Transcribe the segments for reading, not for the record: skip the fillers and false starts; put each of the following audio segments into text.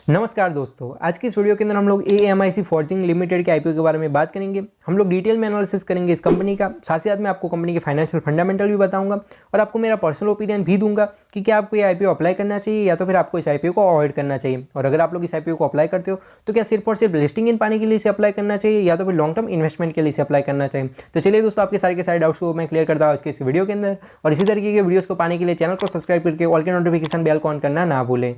नमस्कार दोस्तों, आज की इस वीडियो के अंदर हम लोग AMIC फॉर्जिंग लिमिटेड के आईपीओ के बारे में बात करेंगे। हम लोग डिटेल में एनालिसिस करेंगे इस कंपनी का, साथ ही साथ मैं आपको कंपनी के फाइनेंशियल फंडामेंटल भी बताऊंगा और आपको मेरा पर्सनल ओपिनियन भी दूंगा कि क्या आपको ये आईपीओ अप्लाई करना चाहिए या तो फिर आपको इस आईपीओ को अवॉइड करना चाहिए। और अगर आप लोग इस आईपीओ को अप्लाई करते हो तो क्या सिर्फ और सिर्फ लिस्टिंग इन पाने के लिए इसे अप्लाई करना चाहिए या तो फिर लॉन्ग टर्म इन्वेस्टमेंट के लिए इसे अप्लाई करना चाहिए। तो चलिए दोस्तों, आपके सारे डाउट्स को मैं क्लियर करता हूँ आज के इस वीडियो के अंदर। और इसी तरीके के वीडियोस को पाने के लिए चैनल को सब्सक्राइब करके ऑल के नोटिफिकेशन बेल को ऑन करना ना भूलें।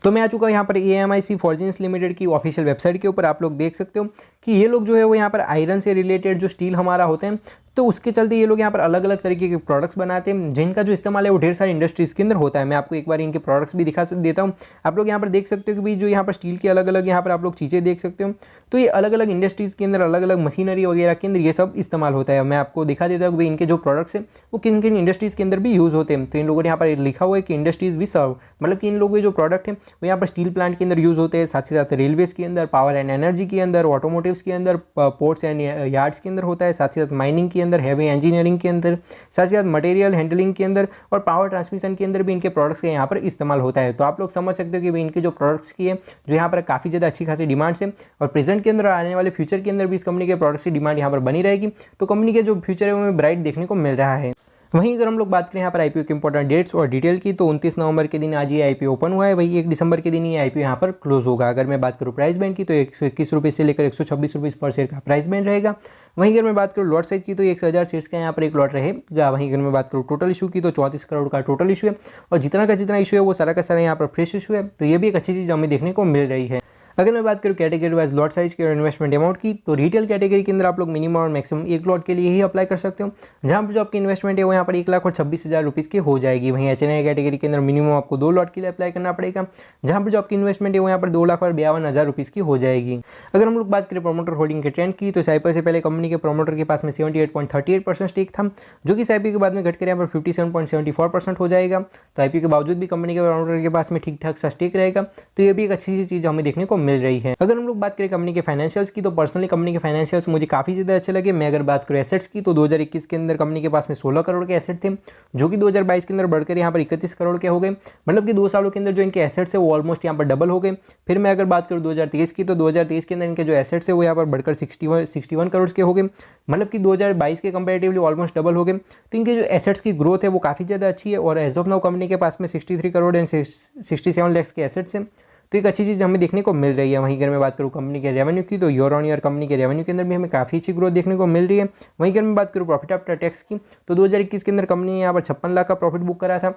तो मैं आ चुका हूँ यहाँ पर AMIC फॉर्जिंग्स लिमिटेड की ऑफिशियल वेबसाइट के ऊपर। आप लोग देख सकते हो कि ये लोग जो है वो यहाँ पर आयरन से रिलेटेड जो स्टील हमारा होते हैं, तो उसके चलते ये लोग यहाँ पर अलग अलग तरीके के प्रोडक्ट्स बनाते हैं जिनका जो इस्तेमाल है वो ढेर सारी इंडस्ट्रीज़ के अंदर होता है। मैं आपको एक बार इनके प्रोडक्ट्स भी दिखा देता हूँ। आप लोग यहाँ पर देख सकते हो कि भाई जो यहाँ पर स्टील की अलग अलग यहाँ पर आप लोग चीज़ें देख सकते हो, तो ये अलग अलग इंडस्ट्रीज़ के अंदर अलग अलग मशीनरी वगैरह के अंदर ये सब इस्तेमाल होता है। मैं आपको दिखा देता हूँ कि भाई इनके जो प्रोडक्ट्स हैं वो किन किन इंडस्ट्रीज़ के अंदर भी यूज़ होते हैं। तो इन लोगों ने यहाँ पर लिखा हुआ है कि इंडस्ट्रीज़ भी सर्व, मतलब कि इन लोगों के जो प्रोडक्ट हैं वो यहाँ पर स्टील प्लांट के अंदर यूज़ होते हैं, साथ ही साथ रेलवेज़ के अंदर, पावर एंड एनर्जी के अंदर, ऑटोमोटिव्स के अंदर, पोर्ट्स एंड यार्ड्स के अंदर होता है, साथ ही साथ माइनिंग के अंदर, हैवी इंजीनियरिंग के अंदर, साथ ही साथ मटेरियल हैंडलिंग के अंदर और पावर ट्रांसमिशन के अंदर भी इनके प्रोडक्ट्स के यहाँ पर इस्तेमाल होता है। तो आप लोग समझ सकते हो कि इनके जो प्रोडक्ट्स की है जो यहाँ पर काफ़ी ज़्यादा अच्छी खासी डिमांड्स है और प्रेजेंट के अंदर आने वाले फ्यूचर के अंदर भी इस कंपनी के प्रोडक्ट्स की डिमांड यहाँ पर बनी रहेगी। तो कंपनी के जो फ्यूचर है वो ब्राइट देखने को मिल रहा है। वहीं अगर हम लोग बात करें यहाँ पर आईपीओ के इंपॉर्टेंट डेट्स और डिटेल की, तो 29 नवंबर के दिन आज ये आईपीओ ओपन हुआ है। वही 1 दिसंबर के दिन ये आईपीओ यहाँ पर क्लोज होगा। अगर मैं बात करूँ प्राइस बैंड की तो 121 रुपये से लेकर 126 रुपये पर शेयर का प्राइस बैंड रहेगा। वहीं अगर मैं बात करूँ लॉट साइज की तो 1,000 शेयर्स का यहाँ पर एक लॉट रहेगा। वहीं अगर मैं बात करूँ टोटल इशू की तो 34 करोड़ का टोटल इशू है और जितना का जितना इशू है वो सारा का सारा यहाँ पर फ्रेश इशू है। तो ये भी एक अच्छी चीज़ हमें देखने को मिल रही है। अगर मैं बात करूँ कैटेगरी वाइज लॉट साइज की और इन्वेस्टमेंट अमाउंट की, तो रिटेल कैटेगरी के अंदर आप लोग मिनिमम और मैक्सिमम एक लॉट के लिए ही अप्लाई कर सकते हो, जहाँ पर जो आपकी इन्वेस्टमेंट है वो यहाँ पर 1,26,000 रुपीज़ की हो जाएगी। वहीं HNI कैटेगरी के अंदर मिनिमम आपको 2 लॉट के लिए अप्लाई करना पड़ेगा, जहाँ पर जो आपकी इन्वेस्टमेंट है वो यहाँ पर 2,52,000 रुपीज़ की हो जाएगी। अगर हम लोग बात करें प्रोमोटर होल्डिंग के ट्रेंड की, तो SIPO से पहले कंपनी के प्रोमोटर के पास में 78.38% स्टेक था, जो कि SIPO के बाद में घटकर यहाँ पर 57.74% हो जाएगा। तो IPO के बावजूद भी कंपनी के प्रोमोटर के पास में ठीक ठाक सा स्टेक रहेगा। तो ये भी एक अच्छी सी चीज़ हमें देखने को मिल रही है। अगर हम लोग बात करें कंपनी के फाइनेंशियल्स की, तो पर्सनली कंपनी के फाइनेंशियल्स मुझे काफ़ी ज़्यादा अच्छे लगे। मैं अगर बात करूँ एसेट्स की, तो 2021 के अंदर कंपनी के पास में 16 करोड़ के एसेट थे, जो कि 2022 के अंदर बढ़कर यहाँ पर 31 करोड़ के हो गए। मतलब कि 2 सालों के अंदर जो इनके एसेट्स है वो ऑलमोस्ट यहाँ पर डबल हो गए। फिर मैं अगर बात करूँ 2023 की, तो 2023 के अंदर इनके जो एसेट्स है वो यहाँ पर बढ़कर 61 करोड़ के हो गए। मतलब कि 2022 के कंपेरेटिवली ऑलमोस्ट डबल हो गए। तो इनके जो एसेट्स की ग्रोथ है वो काफ़ी ज़्यादा अच्छी है और एज ऑफ नाउ कंपनी के पास में 63 करोड़ एंड 67 लाख के एसेट्स हैं। तो एक अच्छी चीज़ हमें देखने को मिल रही है। वहीं अगर मैं बात करूँ कंपनी के रेवेन्यू की, तो ईयर ऑन ईयर कंपनी के रेवेन्यू के अंदर भी हमें काफ़ी अच्छी ग्रोथ देखने को मिल रही है। वहीं अगर मैं बात करूँ प्रॉफिट आफ्टर टैक्स की, तो 2021 के अंदर कंपनी ने यहाँ पर 56 लाख का प्रॉफिट बुक करा था,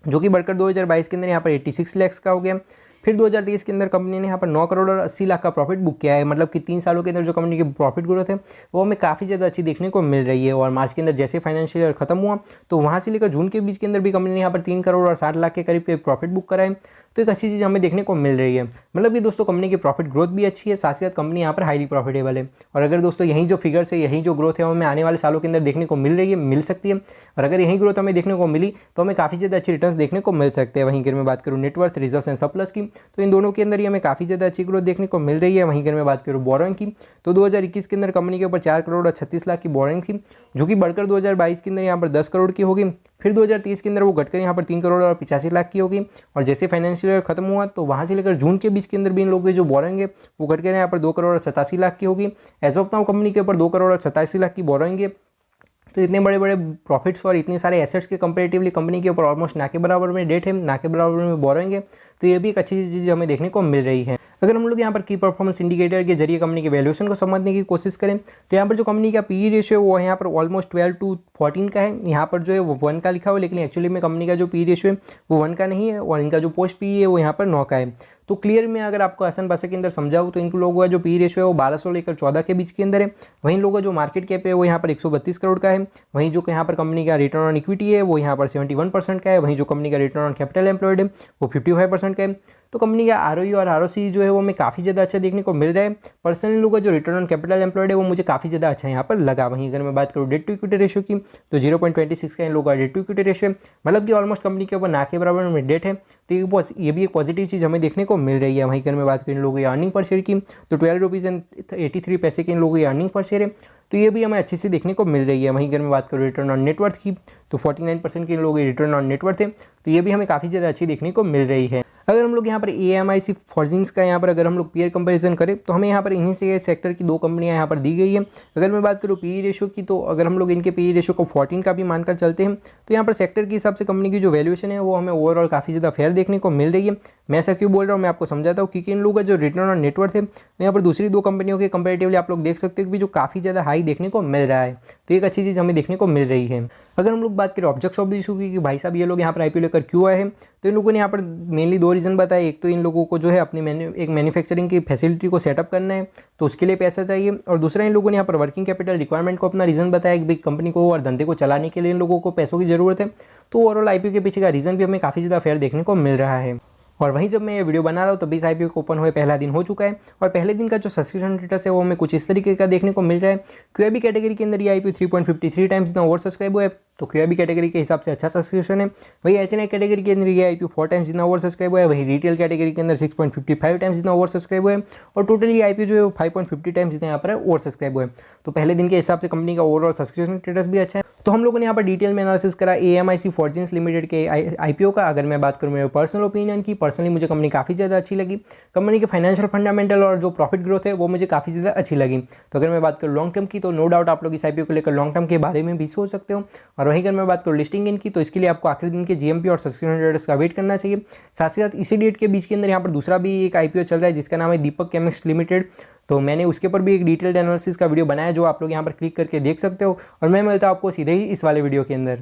जो कि बढ़कर 2022 के अंदर यहाँ पर 86 लाख का हो गया। फिर 2023 के अंदर कंपनी ने यहाँ पर 9 करोड़ और 80 लाख का प्रॉफिट बुक किया है। मतलब कि 3 सालों के अंदर जो कंपनी की प्रॉफिट ग्रोथ है वो हमें काफ़ी ज़्यादा अच्छी देखने को मिल रही है। और मार्च के अंदर जैसे फाइनेंशियल ईयर खत्म हुआ तो वहाँ से लेकर जून के बीच के अंदर भी कंपनी ने यहाँ पर 3 करोड़ और 60 लाख के करीब के प्रॉफिट बुक करा है। तो एक अच्छी चीज़ हमें देखने को मिल रही है। मतलब कि दोस्तों कंपनी की प्रॉफिट ग्रोथ भी अच्छी है, साथ ही साथ कंपनी यहाँ पर हाईली प्रॉफिटेबल है। और अगर दोस्तों यही जो फिगर्स है, यही जो ग्रोथ है वो हमें आने वाले सालों के अंदर देखने को मिल रही है, मिल सकती है। और अगर यही ग्रोथ हमें देखने को मिली तो हमें काफ़ी ज़्यादा अच्छी रिटर्न्स देखने को मिल सकते हैं। वहीं अगर मैं बात करूँ नेटवर्थ, रिजर्व्स एंड सरप्लस की, तो इन दोनों के अंदर ही हमें काफ़ी ज़्यादा अच्छी ग्रोथ देखने को मिल रही है। वहीं अगर मैं बात करूँ बोरोइंग की, तो 2021 के अंदर कंपनी के ऊपर 4 करोड़ और 36 लाख की बोरोइंग थी, जो कि बढ़कर 2022 के अंदर यहाँ पर 10 करोड़ की होगी। फिर 2023 के अंदर वो घटकर यहाँ पर 3 करोड़ और 85 लाख की होगी। और जैसे फाइनेंशियल ईयर खत्म हुआ तो वहाँ से लेकर जून के बीच के अंदर भी इन लोगों की जो बोरोइंग है वो घटकर यहाँ पर 2 करोड़ और 87 लाख की होगी। एज ऑफ नाउ कंपनी के ऊपर 2 करोड़ और 87 लाख की बोरोइंग है। तो इतने बड़े बड़े प्रॉफिट्स और इतने सारे एसेट्स के कंपेरेटिवली कंपनी के ऊपर ऑलमोस्ट ना के बराबर में डेट है, ना के बराबर में बोरोइंग है। तो ये भी एक अच्छी चीज़ हमें देखने को मिल रही है। अगर हम लोग यहाँ पर की परफॉर्मेंस इंडिकेटर के जरिए कंपनी के वैल्यूएशन को समझने की कोशिश करें, तो यहाँ पर जो कंपनी का पीई रेशियो है वो यहाँ पर ऑलमोस्ट 12:14 का है। यहाँ पर जो है वो 1 का लिखा हुआ है, लेकिन एक्चुअली में कंपनी का जो पीई रेशियो है वो 1 का नहीं है और इनका जो पोस्ट पीई है वो यहाँ पर 9 का है। तो क्लियर में अगर आपको आसान भाषा के अंदर समझाऊँ तो इन लोगों का जो पी रेशियो है वो 1200 लेकर 14 के बीच के अंदर है। वहीं लोगों का जो मार्केट कैप है वो यहाँ पर 132 करोड़ का है। वहीं जो यहाँ पर कंपनी का रिटर्न ऑन इक्विटी है वो यहाँ पर 71% का है। वहीं जो कंपनी का रिटर्न ऑन कैपिटल एम्प्लॉयड है वो 55% का है। तो कंपनी का ROE और ROC जो है वो हमें काफ़ी ज़्यादा अच्छा देखने को मिल रहा है। पर्सनली लोगों का जो रिटर्न ऑन कैपिटल एम्प्लॉयड है वो मुझे काफ़ी ज़्यादा अच्छा यहाँ पर लगा। वहीं अगर मैं बात करूँ डेट टू इक्विटी रेशियो की, तो 0.26 का इन लोगों का डेट टू इक्विटी रेशियो है। मतलब कि ऑलमोस्ट कंपनी के ऊपर ना के बराबर में डेट है। तो ये भी एक पॉजिटिव चीज़ हमें देखने को मिल रही है। वहीं अगर मैं बात करूँ इन लोगों की अर्निंग पर शेयर की, तो 12 रुपीज़ एंड 83 पैसे की इन लोगों की अर्निंग पर शेयर है। तो ये भी हमें अच्छे से देखने को मिल रही है। वहीं अगर मैं बात करूँ रिटर्न ऑन नेटवर्थ की, तो 49% के लोगों की रिटर्न ऑन नेटवर्थ है। तो ये भी हमें काफ़ी ज़्यादा अच्छी देखने को मिल रही है। अगर हम लोग यहाँ पर AMIC फॉर्जिंग्स का यहाँ पर अगर हम लोग पीयर कंपैरिजन करें तो हमें यहाँ पर इन्हीं से सेक्टर की 2 कंपनियाँ यहाँ पर दी गई है। अगर मैं बात करूँ पीई रेशो की, तो अगर हम लोग इनके पीई रेशो को 14 का भी मानकर चलते हैं तो यहाँ पर सेक्टर के हिसाब से कंपनी की जो वैल्यूएशन है वो हमें ओवरऑल काफ़ी ज़्यादा फेयर देखने को मिल रही है। मैं ऐसा क्यों बोल रहा हूँ मैं आपको समझाता हूँ, क्योंकि इन लोगों का जो रिटर्न ऑन नेटवर्थ है यहाँ पर दूसरी 2 कंपनियों के कंपेरेटिवली आप लोग देख सकते हो कि जो काफ़ी ज़्यादा हाई देखने को मिल रहा है। तो एक अच्छी चीज़ हमें देखने को मिल रही है। अगर हम लोग बात करें ऑब्जेक्ट्स ऑफ द इशू की कि भाई साहब ये लोग यहाँ पर IPO लेकर क्यों आए हैं, तो इन लोगों ने यहाँ पर मेनली 2 रीज़न बताए। एक तो इन लोगों को जो है अपनी एक मैन्युफैक्चरिंग की फैसिलिटी को सेटअप करना है, तो उसके लिए पैसा चाहिए। और दूसरा इन लोगों ने यहाँ पर वर्किंग कैपिटल रिक्वायरमेंट को अपना रीज़न बताया कि भाई कंपनी को और धंधे को चलाने के लिए इन लोगों को पैसों की ज़रूरत है। तो ओवरऑल IPO के पीछे का रीज़न भी हमें काफ़ी ज़्यादा फेयर देखने को मिल रहा है। और वहीं जब मैं ये वीडियो बना रहा हूँ तभी इस IPO को ओपन हुए पहला दिन हो चुका है और पहले दिन का जो सब्सक्रिप्शन स्टेटस है वो हमें कुछ इस तरीके का देखने को मिल रहा है। QIB कैटेगरी के अंदर ये IPO 3.53 टाइम्स जितना ओवर सब्सक्राइब हुआ है, तो QIB कैटेगरी के हिसाब से अच्छा सब्सक्रिप्शन है। वही HNI कैटेगरी के अंदर ये IPO 4 टाइम्स जितना ओवर सब्सक्राइब हुआ है। वही रिटेल कैटेगरी के अंदर 6.55 टाइम्स जितना ओवर सब्सक्राइब हुआ है और टोटल ये IPO जो है 5.50 टाइम्स जितना यहाँ पर ओवर सब्सक्राइब हुआ है। तो पहले दिन के हिसाब से कंपनी का ओवरऑल सब्सक्रिप्शन स्टेटस भी अच्छा है। तो हम लोगों ने यहाँ पर डिटेल में एनालिसिस करा AMIC फॉर्जिंग्स लिमिटेड के IPO का। अगर मैं बात करूँ मेरे पर्सनल ओपिनियन की, पर्सनली मुझे कंपनी काफ़ी ज़्यादा अच्छी लगी। कंपनी के फाइनेंशियल फंडामेंटल और जो प्रॉफिट ग्रोथ है वो मुझे काफ़ी ज़्यादा अच्छी लगी। तो अगर मैं बात करूँ लॉन्ग टर्म की, तो नो डाउट आप लोग इस IPO को लेकर लॉन्ग टर्म के बारे में भी सोच सकते हो। और वहीं अगर मैं बात करूँ लिस्टिंग इनकी, तो इसके लिए आपको आखिरी दिन के GMP और सब्सक्रिप्शन स्टेटस का वेट करना चाहिए। साथ ही साथ इसी डेट के बीच के अंदर यहाँ पर दूसरा भी एक IPO चल रहा है जिसका नाम है दीपक केमिस्ट लिमिटेड। तो मैंने उसके ऊपर भी एक डिटेल्ड एनालिसिस का वीडियो बनाया जो आप लोग यहाँ पर क्लिक करके देख सकते हो। और मैं मिलता हूँ आपको सीधे ही इस वाले वीडियो के अंदर।